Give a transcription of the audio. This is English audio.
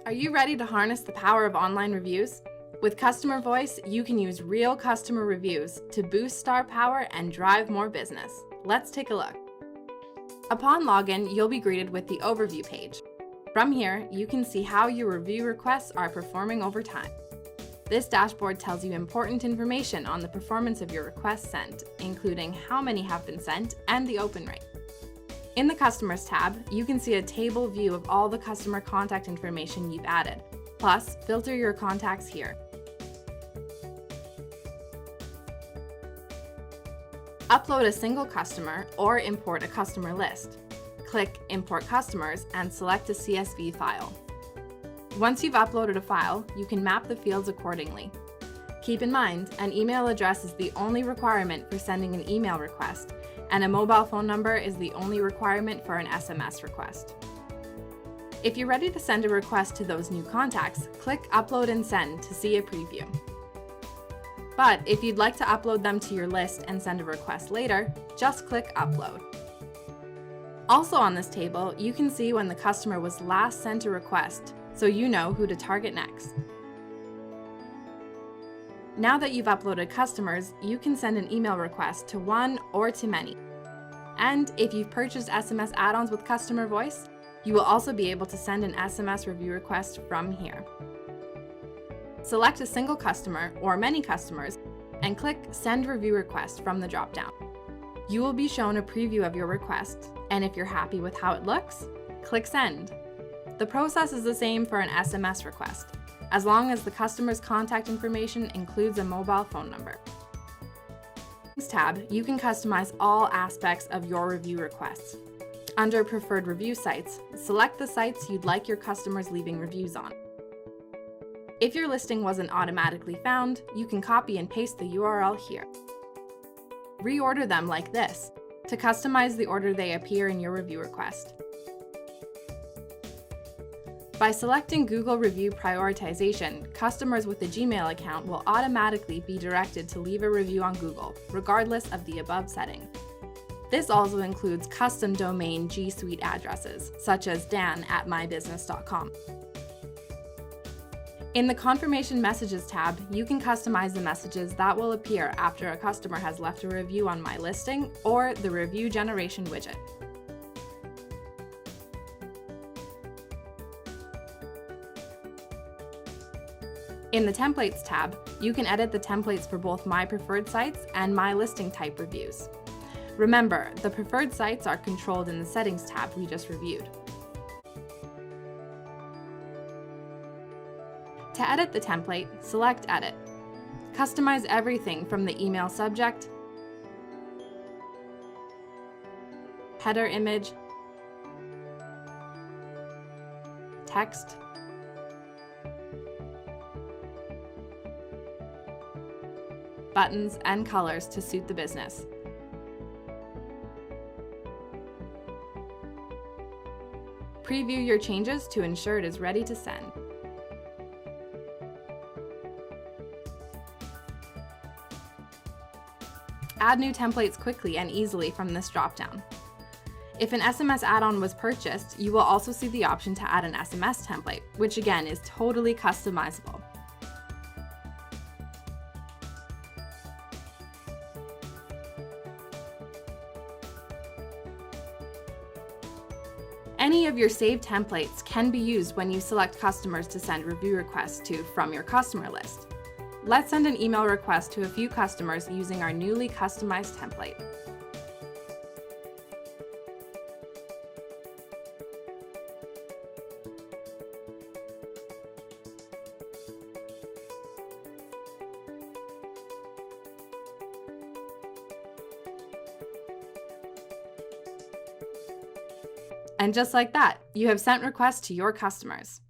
Are you ready to harness the power of online reviews? With Customer Voice, you can use real customer reviews to boost star power and drive more business. Let's take a look. Upon login, you'll be greeted with the overview page. From here, you can see how your review requests are performing over time. This dashboard tells you important information on the performance of your requests sent, including how many have been sent and the open rate. In the Customers tab, you can see a table view of all the customer contact information you've added. Plus, filter your contacts here. Upload a single customer or import a customer list. Click Import Customers and select a CSV file. Once you've uploaded a file, you can map the fields accordingly. Keep in mind, an email address is the only requirement for sending an email request, and a mobile phone number is the only requirement for an SMS request. If you're ready to send a request to those new contacts, click Upload and Send to see a preview. But if you'd like to upload them to your list and send a request later, just click Upload. Also on this table, you can see when the customer was last sent a request, so you know who to target next. Now that you've uploaded customers, you can send an email request to one or to many. And if you've purchased SMS add-ons with Customer Voice, you will also be able to send an SMS review request from here. Select a single customer or many customers and click Send Review Request from the drop-down. You will be shown a preview of your request, and if you're happy with how it looks, click Send. The process is the same for an SMS request, as long as the customer's contact information includes a mobile phone number. In this tab, you can customize all aspects of your review requests. Under Preferred Review Sites, select the sites you'd like your customers leaving reviews on. If your listing wasn't automatically found, you can copy and paste the URL here. Reorder them like this to customize the order they appear in your review request. By selecting Google Review Prioritization, customers with a Gmail account will automatically be directed to leave a review on Google, regardless of the above setting. This also includes custom domain G Suite addresses, such as dan@mybusiness.com. In the Confirmation Messages tab, you can customize the messages that will appear after a customer has left a review on My Listing or the Review Generation widget. In the Templates tab, you can edit the templates for both My Preferred Sites and My Listing type reviews. Remember, the preferred sites are controlled in the Settings tab we just reviewed. To edit the template, select Edit. Customize everything from the email subject, header image, text, buttons, and colors to suit the business. Preview your changes to ensure it is ready to send. Add new templates quickly and easily from this drop-down. If an SMS add-on was purchased, you will also see the option to add an SMS template, which again is totally customizable. Any of your saved templates can be used when you select customers to send review requests to from your customer list. Let's send an email request to a few customers using our newly customized template. And just like that, you have sent requests to your customers.